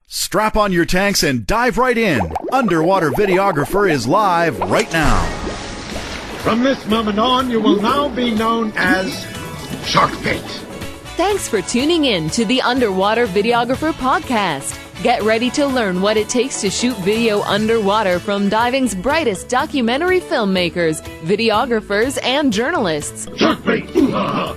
Strap on your tanks and dive right in. Underwater Videographer is live right now. From this moment on, you will now be known as Sharkbait. Thanks for tuning in to the Underwater Videographer Podcast. Get ready to learn what it takes to shoot video underwater from diving's brightest documentary filmmakers, videographers, and journalists. Sharkbait!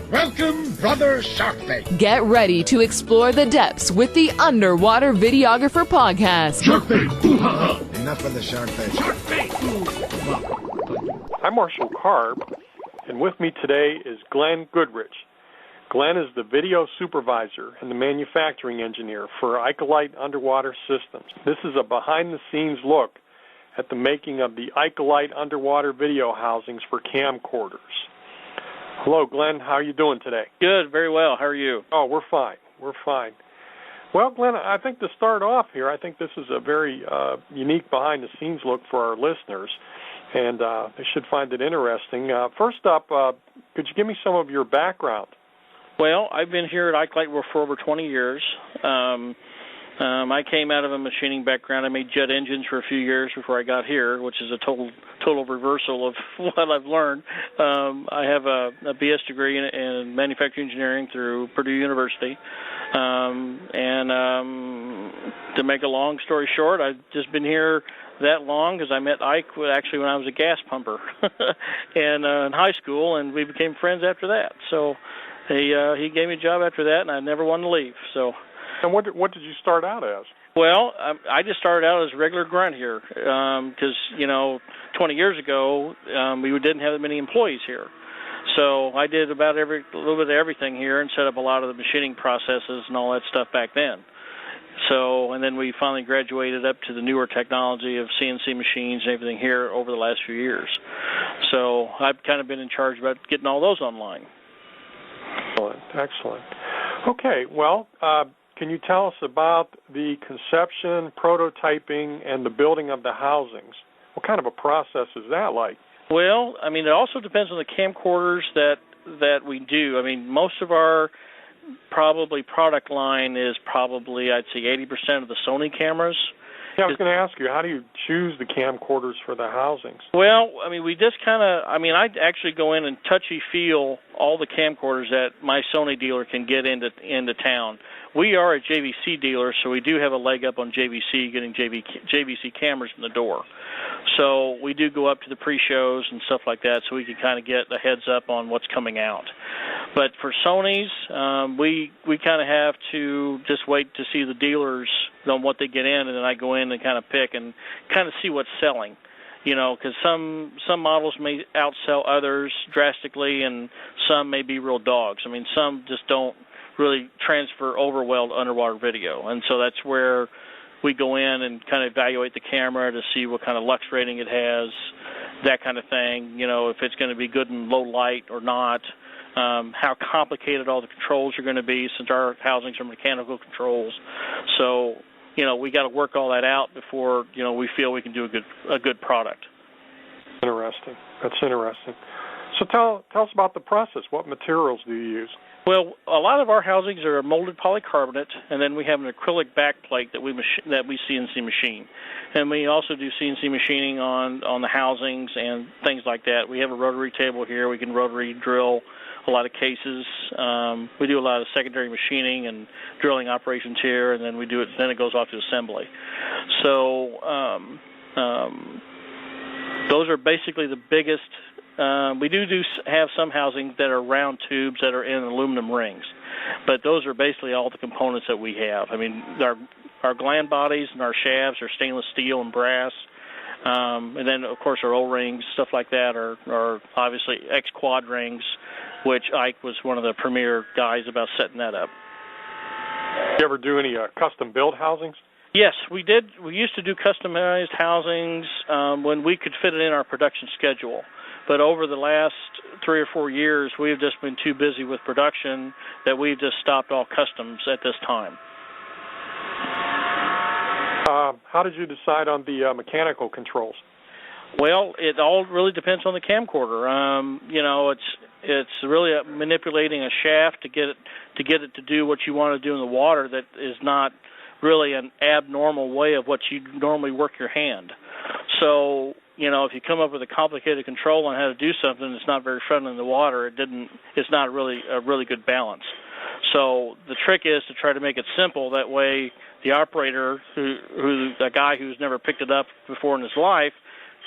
Welcome, brother Sharkbait. Get ready to explore the depths with the Underwater Videographer Podcast. Sharkbait! Enough of the Sharkbait. Sharkbait! I'm Marshall Karp, and with me today is Glenn Goodrich. Glenn is the video supervisor and the manufacturing engineer for Ikelite Underwater Systems. This is a behind-the-scenes look at the making of the Ikelite underwater video housings for camcorders. Hello, Glenn. How are you doing today? Good, very well. How are you? Oh, we're fine. We're fine. Well, Glenn, I think to start off here, I think this is a very unique behind-the-scenes look for our listeners, and they should find it interesting. First up, could you give me some of your background? Well, I've been here at Ikelite for over 20 years. I came out of a machining background. I made jet engines for a few years before I got here, which is a total reversal of what I've learned. I have a BS degree in manufacturing engineering through Purdue University. To make a long story short, I've just been here that long because I met Ike actually when I was a gas pumper and in high school, and we became friends after that. So he gave me a job after that, and I never wanted to leave. So. And what did you start out as? Well, I just started out as a regular grunt here because, 20 years ago, we didn't have that many employees here. So I did about a little bit of everything here and set up a lot of the machining processes and all that stuff back then. So, and then we finally graduated up to the newer technology of CNC machines and everything here over the last few years. So I've kind of been in charge about getting all those online. Excellent. Okay, well, can you tell us about the conception, prototyping, and the building of the housings? What kind of a process is that like? Well, I mean, it also depends on the camcorders that we do. I mean, most of our probably product line is probably, I'd say, 80% of the Sony cameras. Yeah, I was going to ask you, how do you choose the camcorders for the housings? Well, I mean, we just I actually go in and touchy-feel all the camcorders that my Sony dealer can get into town. We are a JVC dealer, so we do have a leg up on JVC, getting JVC cameras in the door. So we do go up to the pre-shows and stuff like that so we can kind of get a heads up on what's coming out. But for Sony's, we kind of have to just wait to see the dealers on what they get in, and then I go in and kind of pick and kind of see what's selling. Because some models may outsell others drastically, and some may be real dogs. I mean, some just don't really transfer over well to underwater video, and so that's where we go in and kind of evaluate the camera to see what kind of lux rating it has, that kind of thing. If it's going to be good in low light or not, how complicated all the controls are going to be since our housings are mechanical controls. So, we got to work all that out before, we feel we can do a good product. Interesting. That's interesting. So tell us about the process. What materials do you use? Well, a lot of our housings are molded polycarbonate, and then we have an acrylic backplate that we CNC machine. And we also do CNC machining on the housings and things like that. We have a rotary table here. We can rotary drill a lot of cases. We do a lot of secondary machining and drilling operations here, and then then it goes off to assembly. So those are basically the biggest. We do have some housings that are round tubes that are in aluminum rings, but those are basically all the components that we have. I mean, our gland bodies and our shafts are stainless steel and brass, and then, of course, our O-rings, stuff like that, are obviously X-quad rings, which Ike was one of the premier guys about setting that up. You ever do any custom-built housings? Yes, we did. We used to do customized housings when we could fit it in our production schedule. But over the last 3 or 4 years, we've just been too busy with production that we've just stopped all customs at this time. How did you decide on the mechanical controls? Well, it all really depends on the camcorder. It's really manipulating a shaft to get it to do what you want to do in the water that is not really an abnormal way of what you normally work your hand. So, if you come up with a complicated control on how to do something that's not very friendly in the water, it's not really a really good balance. So the trick is to try to make it simple. That way the operator, a guy who's never picked it up before in his life,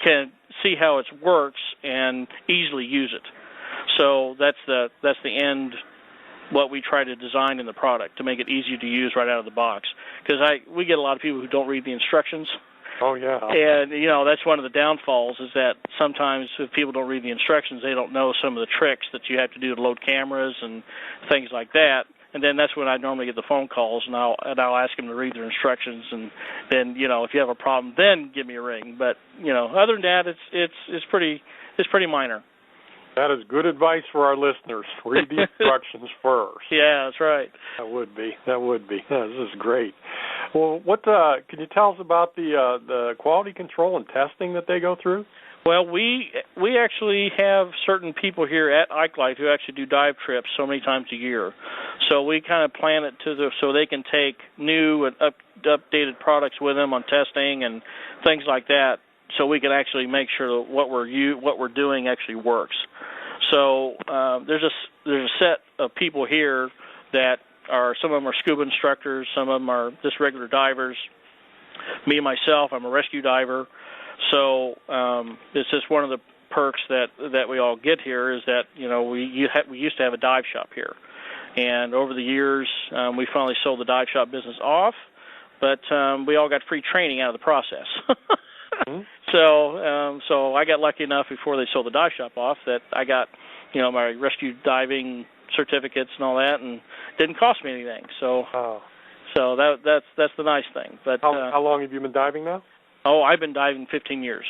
can see how it works and easily use it. So that's the end, what we try to design in the product, to make it easy to use right out of the box. Because we get a lot of people who don't read the instructions. Oh, yeah. And, that's one of the downfalls, is that sometimes if people don't read the instructions, they don't know some of the tricks that you have to do to load cameras and things like that. And then that's when I normally get the phone calls, and I'll ask them to read their instructions, and then, if you have a problem, then give me a ring. But, other than that, it's pretty minor. That is good advice for our listeners. Read the instructions first. Yeah, that's right. That would be. Yeah, this is great. Well, what can you tell us about the quality control and testing that they go through? Well, we actually have certain people here at Ikelite who actually do dive trips so many times a year. So we kind of plan it so they can take new and updated products with them on testing and things like that, so we can actually make sure that what we're doing actually works. So there's a set of people here that some of them are scuba instructors, some of them are just regular divers. Me and myself, I'm a rescue diver. So it's just one of the perks that we all get here, is that we used to have a dive shop here, and over the years we finally sold the dive shop business off, but we all got free training out of the process. Mm-hmm. So I got lucky enough before they sold the dive shop off that I got my rescue diving certificates and all that, and it didn't cost me anything. So that's the nice thing. But how long have you been diving now? Oh, I've been diving 15 years.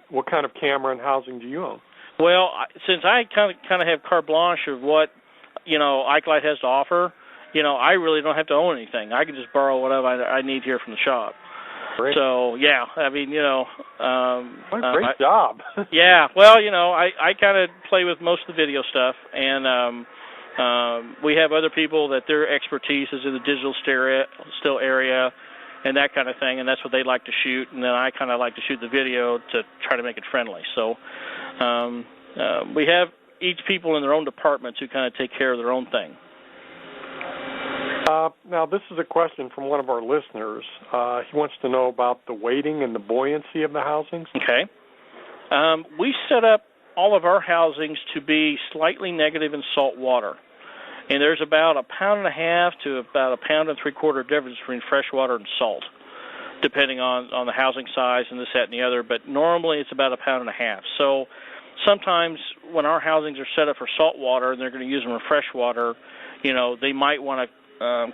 What kind of camera and housing do you own? Well, since I kind of have carte blanche of what Ikelite has to offer, I really don't have to own anything. I can just borrow whatever I need here from the shop. Great. So yeah, I mean, what a great job. Yeah, well, I kind of play with most of the video stuff, and we have other people that their expertise is in the digital still area and that kind of thing, and that's what they like to shoot, and then I kind of like to shoot the video to try to make it friendly. So we have each people in their own departments who kind of take care of their own thing. Now, this is a question from one of our listeners. He wants to know about the weighting and the buoyancy of the housings. Okay. We set up all of our housings to be slightly negative in salt water. And there's about 1.5 pounds to about 1.75 pounds difference between fresh water and salt, depending on the housing size and this, that, and the other. But normally it's about 1.5 pounds. So sometimes when our housings are set up for salt water and they're going to use them for fresh water, they might want to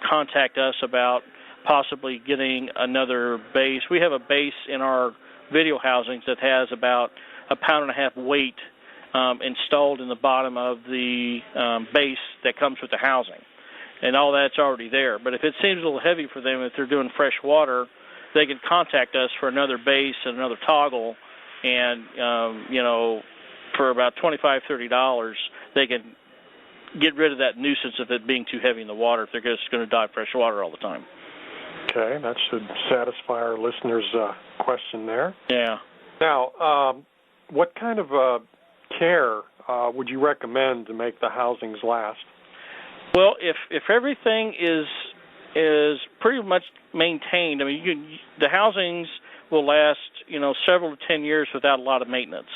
contact us about possibly getting another base. We have a base in our video housings that has about 1.5 pounds weight installed in the bottom of the base that comes with the housing, and all that's already there. But if it seems a little heavy for them, if they're doing fresh water, they can contact us for another base and another toggle, and for about $25-$30 they can get rid of that nuisance of it being too heavy in the water if they're just going to dive fresh water all the time. Okay, that should satisfy our listeners' question there. Yeah. Now, what kind of care would you recommend to make the housings last? Well, if everything is pretty much maintained, I mean, the housings will last, several to 10 years without a lot of maintenance.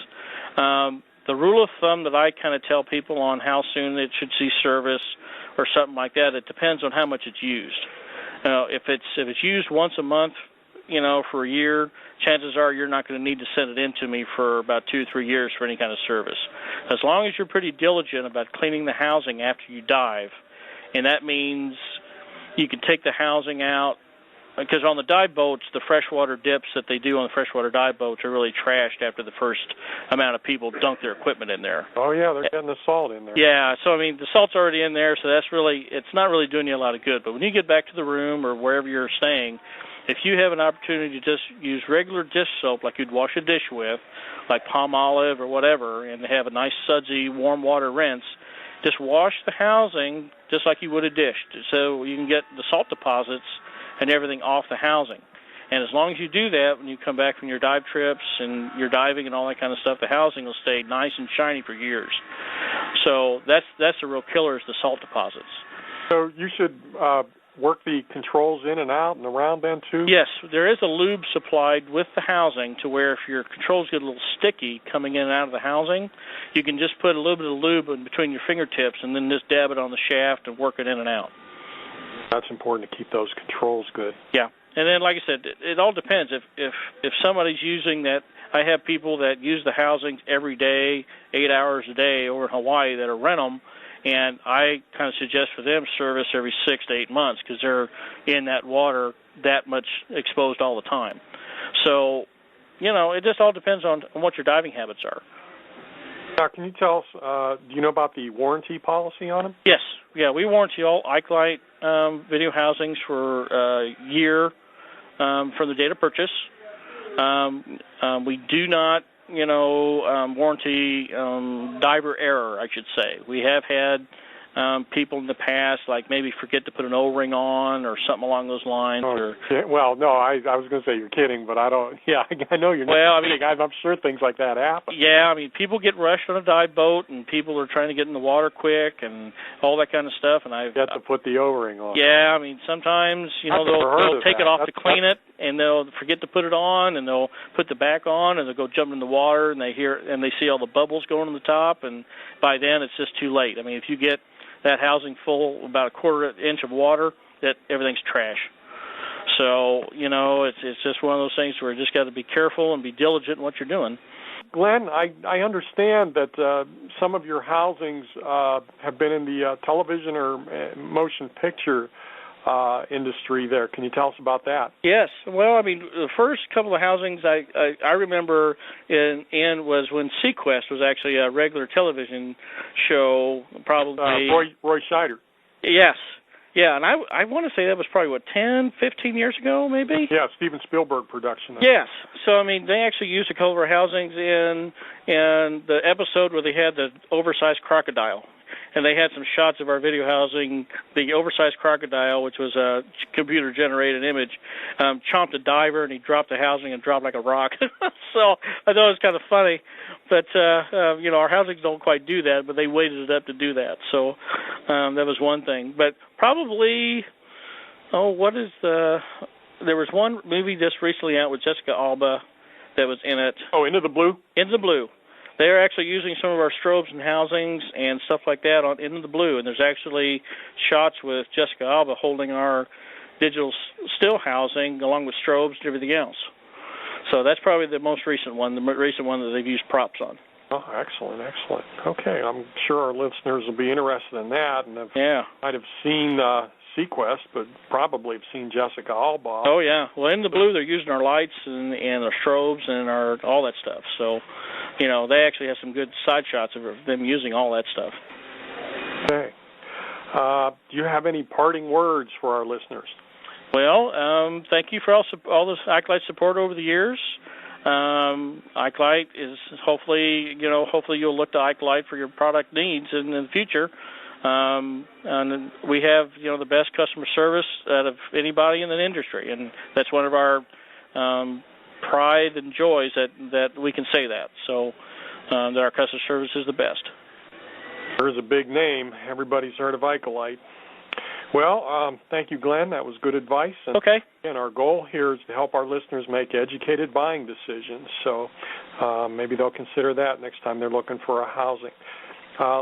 The rule of thumb that I kind of tell people on how soon it should see service or something like that, it depends on how much it's used. If it's used once a month, for a year, chances are you're not going to need to send it in to me for about 2 or 3 years for any kind of service. As long as you're pretty diligent about cleaning the housing after you dive, and that means you can take the housing out, because on the dive boats, the freshwater dips that they do on the freshwater dive boats are really trashed after the first amount of people dunk their equipment in there. Oh, yeah, they're getting the salt in there. Yeah, so, I mean, the salt's already in there, so it's not really doing you a lot of good. But when you get back to the room or wherever you're staying, if you have an opportunity to just use regular dish soap like you'd wash a dish with, like Palmolive or whatever, and have a nice sudsy warm water rinse, just wash the housing just like you would a dish, so you can get the salt deposits and everything off the housing. And as long as you do that, when you come back from your dive trips and your diving and all that kind of stuff, the housing will stay nice and shiny for years. So that's the real killer, is the salt deposits. So you should work the controls in and out and around then too? Yes, there is a lube supplied with the housing to where if your controls get a little sticky coming in and out of the housing, you can just put a little bit of lube in between your fingertips and then just dab it on the shaft and work it in and out. That's important to keep those controls good. Yeah. And then, like I said, it all depends. If somebody's using that, I have people that use the housings every day, 8 hours a day over in Hawaii that are rent them, and I kind of suggest for them service every 6 to 8 months because they're in that water that much exposed all the time. So, it just all depends on what your diving habits are. Now, can you tell us, do you know about the warranty policy on them? Yes. Yeah, we warranty all Ikelite video housings for a year from the date of purchase. We do not, warranty diver error, I should say. We have had people in the past, like maybe forget to put an O-ring on or something along those lines. Well, no, I was going to say you're kidding, but I don't. Yeah, I know you're not. Well, I'm sure things like that happen. Yeah, people get rushed on a dive boat, and people are trying to get in the water quick and all that kind of stuff. And I've got to put the O-ring on. Yeah, sometimes they'll take it off to clean it, and they'll forget to put it on, and they'll put the back on, and they'll go jump in the water, and they see all the bubbles going on the top, and by then it's just too late. If you get that housing full about a quarter inch of water, that everything's trash. So, it's just one of those things where you just got to be careful and be diligent in what you're doing. Glenn, I understand that some of your housings have been in the television or motion picture industry there. Can you tell us about that? Yes. Well, the first couple of housings I remember in was when Sequest was actually a regular television show, probably. Roy Scheider. Yes. Yeah, and I want to say that was probably, 10, 15 years ago, maybe? Yeah, Steven Spielberg production. Yes. So, they actually used a couple of our housings in the episode where they had the oversized crocodile. And they had some shots of our video housing. The oversized crocodile, which was a computer-generated image, chomped a diver, and he dropped the housing and dropped like a rock. So I thought it was kind of funny. But, our housings don't quite do that, but they weighted it up to do that. So that was one thing. But probably, there was one movie just recently out with Jessica Alba that was in it. Oh, Into the Blue? Into the Blue. They're actually using some of our strobes and housings and stuff like that on Into the Blue, and there's actually shots with Jessica Alba holding our digital still housing along with strobes and everything else. So that's probably the most recent one, that they've used props on. Oh, excellent. Okay, I'm sure our listeners will be interested in that, and might have seen Sequest, but probably have seen Jessica Alba. Oh, yeah. Well, in the Blue, they're using our lights and our strobes and all that stuff. So, they actually have some good side shots of them using all that stuff. Okay. Do you have any parting words for our listeners? Well, thank you for all this Ikelite support over the years. Ikelite is hopefully you'll look to Ikelite for your product needs in the future. And we have, the best customer service out of anybody in the industry, and that's one of our pride and joys that we can say that. So that our customer service is the best. There's a big name. Everybody's heard of Ikelite. Well, thank you, Glenn. That was good advice. And okay. And our goal here is to help our listeners make educated buying decisions. So maybe they'll consider that next time they're looking for a housing.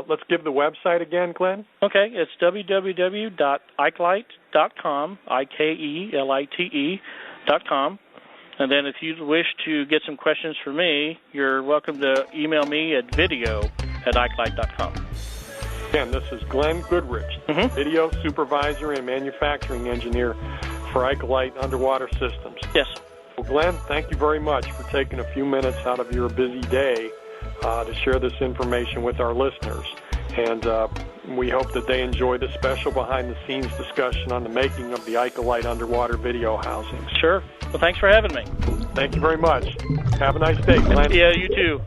Let's give the website again, Glenn. Okay, it's www.ikelite.com, IKELITE.com. And then if you wish to get some questions for me, you're welcome to email me at video@ikelite.com. Again, this is Glenn Goodrich, Video Supervisor and Manufacturing Engineer for Ikelite Underwater Systems. Yes. Well, Glenn, thank you very much for taking a few minutes out of your busy day to share this information with our listeners. And we hope that they enjoy the special behind-the-scenes discussion on the making of the Ikelite underwater video housings. Sure. Well, thanks for having me. Thank you very much. Have a nice day, Glenn. Yeah, you too.